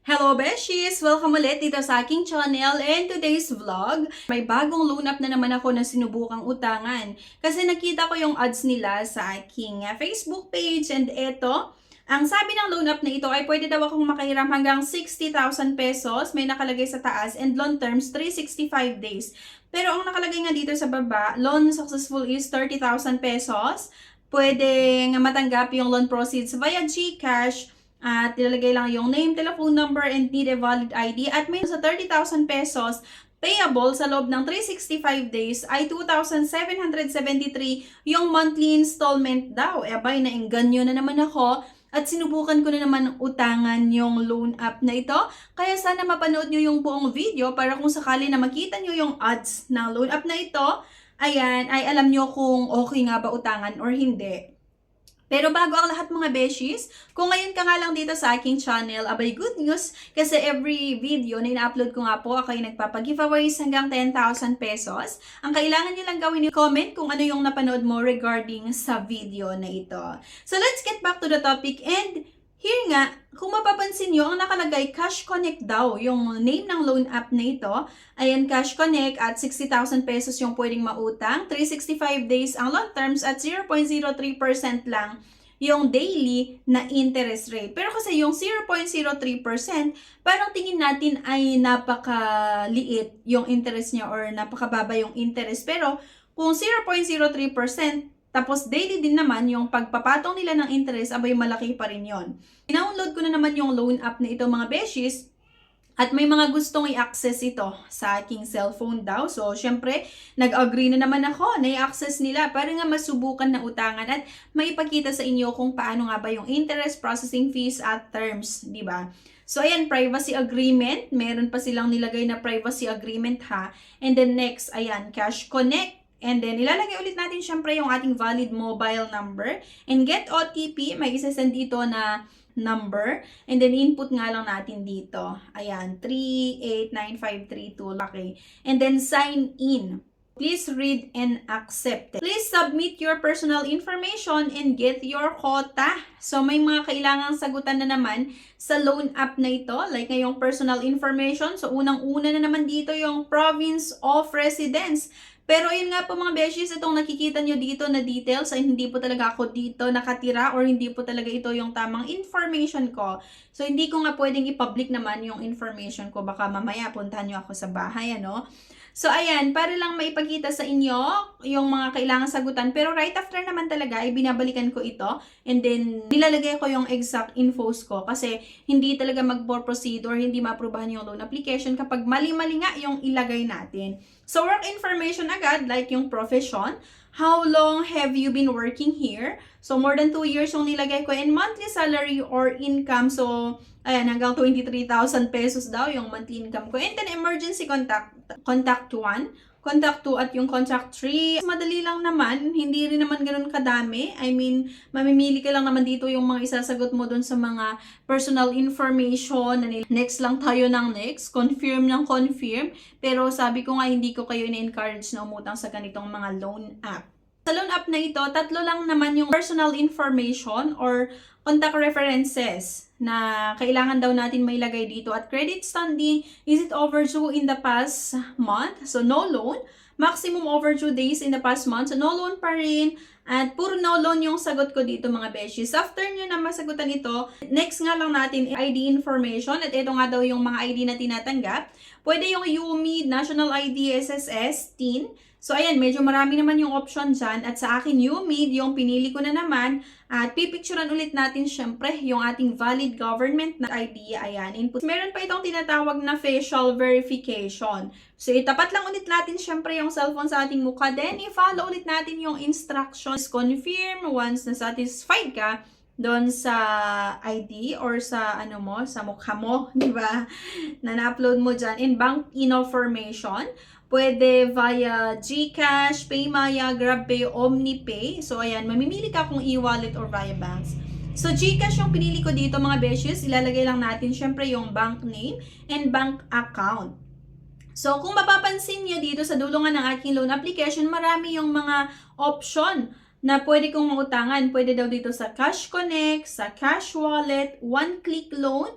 Hello Beshies! Welcome ulit dito sa aking channel, and today's vlog, may bagong loan up na naman ako na sinubukang utangan. Kasi nakita ko yung ads nila sa aking Facebook page, and eto, ang sabi ng loan up na ito ay pwede daw akong makahiram hanggang 60,000 pesos, may nakalagay sa taas, and loan terms 365 days. Pero ang nakalagay nga dito sa baba, loan successful is 30,000 pesos. Pwede nga matanggap yung loan proceeds via GCash. At ilalagay lang yung name, telephone number, and need a valid ID. At may sa 30,000 pesos, payable sa loob ng 365 days ay 2,773 yung monthly installment daw. E abay, naengganyo na naman ako at sinubukan ko na naman utangan yung loan app na ito. Kaya sana mapanood nyo yung buong video para kung sakali na makita nyo yung ads ng loan app na ito, ayan, ay alam nyo kung okay nga ba utangan or hindi. Pero bago ang lahat mga beshies, kung ngayon ka nga lang dito sa aking channel, abay good news kasi every video na ina-upload ko nga po, ako ay nagpapag-giveaways hanggang 10,000 pesos. Ang kailangan nyo lang gawin yung comment kung ano yung napanood mo regarding sa video na ito. So let's get back to the topic, and here nga, kung mapapansin nyo, ang nakalagay Cash Connect daw, yung name ng loan app na ito. Ayan, Cash Connect at 60,000 pesos yung pwedeng mautang. 365 days ang loan terms at 0.03% lang yung daily na interest rate. Pero kasi yung 0.03%, parang tingin natin ay napakaliit yung interest niya or napakababa yung interest. Pero kung 0.03%, tapos daily din naman yung pagpapatong nila ng interest, abay malaki pa rin yon. Download ko na naman yung loan app na ito mga beshies, at may mga gustong i-access ito sa aking cellphone daw. So, syempre, nag-agree na naman ako na i-access nila para nga masubukan na utangan at maipakita sa inyo kung paano nga ba yung interest, processing fees at terms, di ba? So, ayan, privacy agreement. Meron pa silang nilagay na privacy agreement ha. And then next, ayan, Cash Connect. And then, ilalagay ulit natin syempre yung ating valid mobile number. And get OTP, may isasend dito na number. And then, input nga lang natin dito. Ayan, 389532. Okay. And then, sign in. Please read and accept. Please submit your personal information and get your quota. So, may mga kailangang sagutan na naman sa loan app na ito. Like ngayong personal information. So, unang-una na naman dito yung province of residence. Pero yun nga po mga beshies, itong nakikita nyo dito na details ay hindi po talaga ako dito nakatira or hindi po talaga ito yung tamang information ko. So hindi ko nga pwedeng i-public naman yung information ko. Baka mamaya puntahan nyo ako sa bahay, ano? So ayan, para lang maipakita sa inyo yung mga kailangan sagutan. Pero right after naman talaga, ay binabalikan ko ito. And then nilalagay ko yung exact infos ko. Kasi hindi talaga mag-proceed or hindi ma-aprobahan yung loan application kapag mali-mali nga yung ilagay natin. So work information agad, like yung profession. How long have you been working here? So more than 2 years yung nilagay ko. And monthly salary or income. So ayan, hanggang 23,000 pesos daw yung monthly income ko. And then emergency contact 1, contact 2 at yung contact 3. Madali lang naman, hindi rin naman ganun kadami. I mean, mamimili ka lang naman dito yung mga isasagot mo dun sa mga personal information. Next lang tayo ng next, confirm ng confirm. Pero sabi ko nga, hindi ko kayo in-encourage na umutang sa ganitong mga loan app. Sa loan app na ito, 3 lang naman yung personal information or contact references na kailangan daw natin may lagay dito. At credit standing, is it overdue in the past month? So no loan. Maximum overdue days in the past month. So no loan pa rin. At puro no loan yung sagot ko dito mga beshies. After nyo na masagutan ito, next nga lang natin ID information. At ito nga daw yung mga ID na tinatanggap. Pwede yung UMID, National ID, SSS, TIN. So ayan, medyo marami naman yung option dyan. At sa akin, UMID, yung pinili ko na naman. At pipicturean ulit natin syempre yung ating valid government na ID. Ayan, input. Meron pa itong tinatawag na facial verification. So itapat lang ulit natin syempre yung cellphone sa ating mukha. Then i-follow ulit natin yung instructions. Confirm once na satisfied ka doon sa ID or sa ano mo, sa mukha mo, di ba? Na na-upload mo dyan in bank information. Pwede via GCash, PayMaya, GrabPay, OmniPay. So, ayan, mamimili ka kung e-wallet or via banks. So, GCash yung pinili ko dito mga beshes. Ilalagay lang natin syempre yung bank name and bank account. So, kung mapapansin nyo dito sa dulungan ng aking loan application, marami yung mga option na pwede kong mautangan. Pwede daw dito sa Cash Connect, sa Cash Wallet, one-click loan,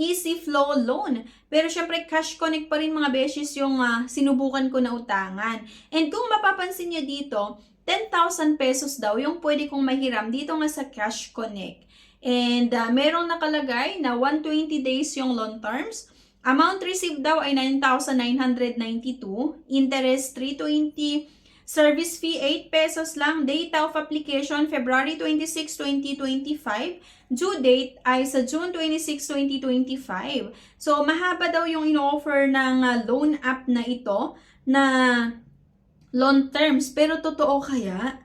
Easy Flow Loan. Pero syempre, Cash Connect pa rin mga beshes yung sinubukan ko na utangan. And kung mapapansin nyo dito, 10,000 pesos daw yung pwede kong mahiram dito nga sa Cash Connect. And merong nakalagay na 120 days yung loan terms. Amount received daw ay 9,992. Interest 320. Service fee 8 pesos lang. Date of application February 26, 2025. Due date ay sa June 26, 2025. So mahaba daw yung ino-offer ng loan app na ito na loan terms. Pero totoo kaya?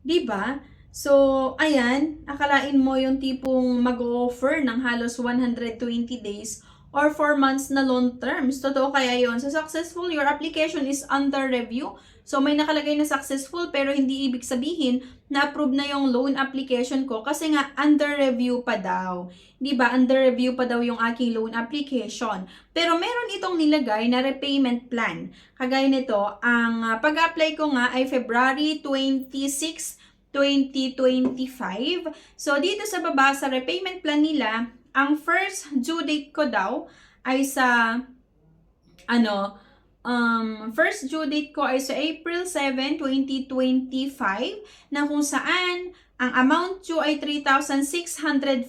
'Di ba? So ayan, akalain mo yung tipong mag-offer ng halos 120 days or 4 months na loan terms. Totoo kaya yon? So successful, your application is under review. So may nakalagay na successful pero hindi ibig sabihin na approve na yung loan application ko kasi nga under review pa daw. 'Di ba? Under review pa daw yung aking loan application. Pero meron itong nilagay na repayment plan. Kagaya nito, ang pag-apply ko nga ay February 26, 2025. So dito sa baba sa repayment plan nila, ang first due date ko daw ay sa first due date ko ay sa April 7, 2025 na kung saan ang amount due ay 3,653.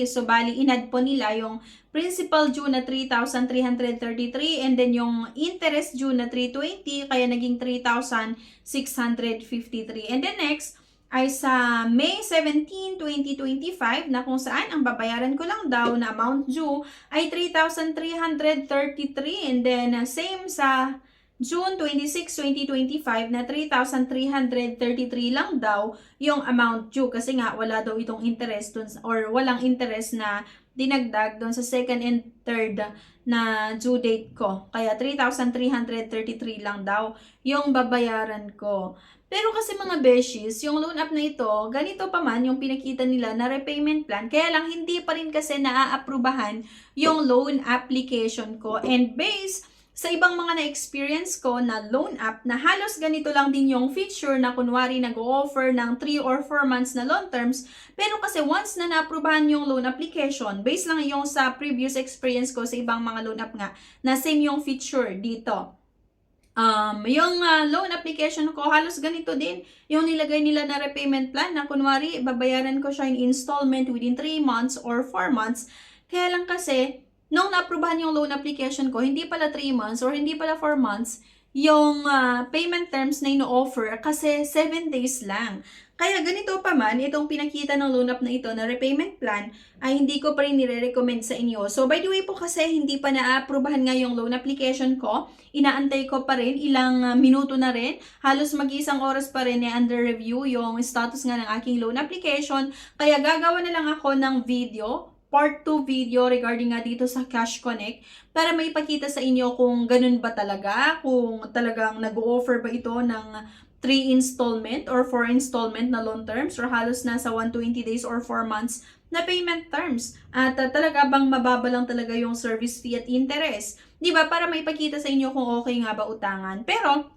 So bali inad po nila yung principal due na 3,333 and then yung interest due na 320 kaya naging 3,653. And then next ay sa May 17, 2025 na kung saan ang babayaran ko lang daw na amount due ay 3,333 and then same sa June 26, 2025 na 3,333 lang daw yung amount due kasi nga wala daw itong interest dun, or walang interest na dinagdag doon sa second and third na due date ko. Kaya 3,333 lang daw yung babayaran ko. Pero kasi mga beshies, yung loan app na ito, ganito pa man yung pinakita nila na repayment plan, kaya lang hindi pa rin kasi naaaprubahan yung loan application ko. And based sa ibang mga na-experience ko na loan app na halos ganito lang din yung feature na kunwari nag-o-offer ng 3 or 4 months na loan terms, pero kasi once na naaprubahan yung loan application, based lang yung sa previous experience ko sa ibang mga loan app nga, na same yung feature dito. Yung loan application ko, halos ganito din. Yung nilagay nila na repayment plan na kunwari, babayaran ko siya in installment within 3 months or 4 months. Kaya lang kasi, nung naaprubahan yung loan application ko, hindi pala 3 months or hindi pala 4 months, yung payment terms na ino-offer kasi 7 days lang. Kaya ganito pa man, itong pinakita ng loan app na ito na repayment plan ay hindi ko pa rin nire-recommend sa inyo. So by the way po kasi hindi pa na-aprobahan nga yung loan application ko. Inaantay ko pa rin, ilang minuto na rin. Halos mag-isang oras pa rin under review yung status nga ng aking loan application. Kaya gagawa na lang ako ng video, part 2 video regarding nga dito sa Cash Connect para maipakita sa inyo kung ganun ba talaga, kung talagang nag-o-offer ba ito ng 3 installment or 4 installment na loan terms or halos nasa 120 days or 4 months na payment terms. At talaga bang mababa lang talaga yung service fee at interest? Di ba? Para maipakita sa inyo kung okay nga ba utangan. Pero,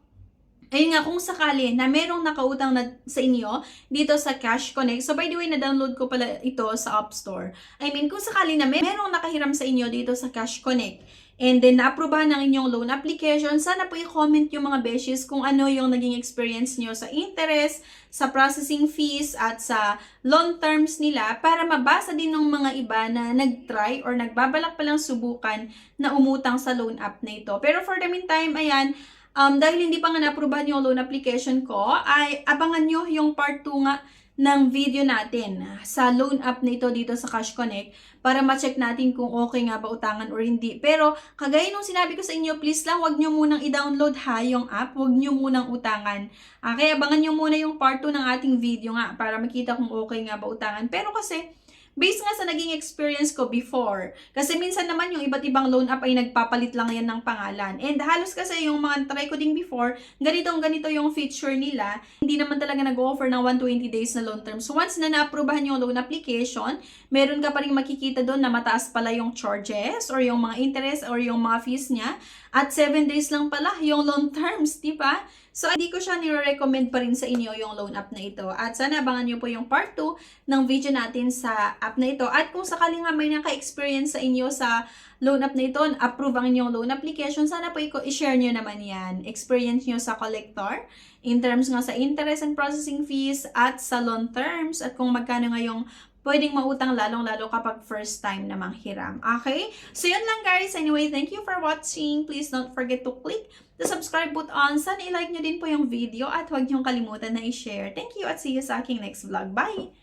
ayun nga, kung sakali na merong nakautang na sa inyo dito sa Cash Connect. So, by the way, na-download ko pala ito sa App Store. I mean, kung sakali na merong nakahiram sa inyo dito sa Cash Connect, and then na-aprobahan ng inyong loan application, sana po i-comment yung mga beshes kung ano yung naging experience nyo sa interest, sa processing fees, at sa loan terms nila para mabasa din ng mga iba na nag-try or nagbabalak palang subukan na umutang sa loan app na ito. Pero for the meantime, ayan, dahil hindi pa nga na-aprobahan yung loan application ko, ay abangan nyo yung part 2 nga ng video natin sa loan app na ito dito sa Cash Connect para ma-check natin kung okay nga ba utangan or hindi. Pero kagaya nung sinabi ko sa inyo, please lang wag nyo munang i-download ha yung app, wag nyo munang utangan. Kaya abangan nyo muna yung part 2 ng ating video nga para makita kung okay nga ba utangan. Pero kasi based nga sa naging experience ko before, kasi minsan naman yung iba't ibang loan app ay nagpapalit lang yan ng pangalan. And halos kasi yung mga try ko din before, ganito yung feature nila. Hindi naman talaga nag-offer ng 120 days na loan term. So once na na-aprobahan yung loan application, meron ka pa rin makikita doon na mataas pala yung charges or yung mga interest or yung mga fees niya. At 7 days lang pala yung loan terms, di ba? So, hindi ko siya nire-recommend pa rin sa inyo yung loan app na ito. At sana abangan nyo po yung part 2 ng video natin sa app na ito. At kung sakali nga may naka-experience sa inyo sa loan app na ito, approve ang inyong loan application, sana po i-share nyo naman yan. Experience nyo sa collector, in terms nga sa interest and processing fees, at sa loan terms, at kung magkano nga yung pwedeng mautang lalong-lalo kapag first time na manghiram. Okay? So, yun lang guys. Anyway, thank you for watching. Please don't forget to click the subscribe button. Sana i-like nyo din po yung video at huwag nyong kalimutan na i-share. Thank you at see you sa aking next vlog. Bye!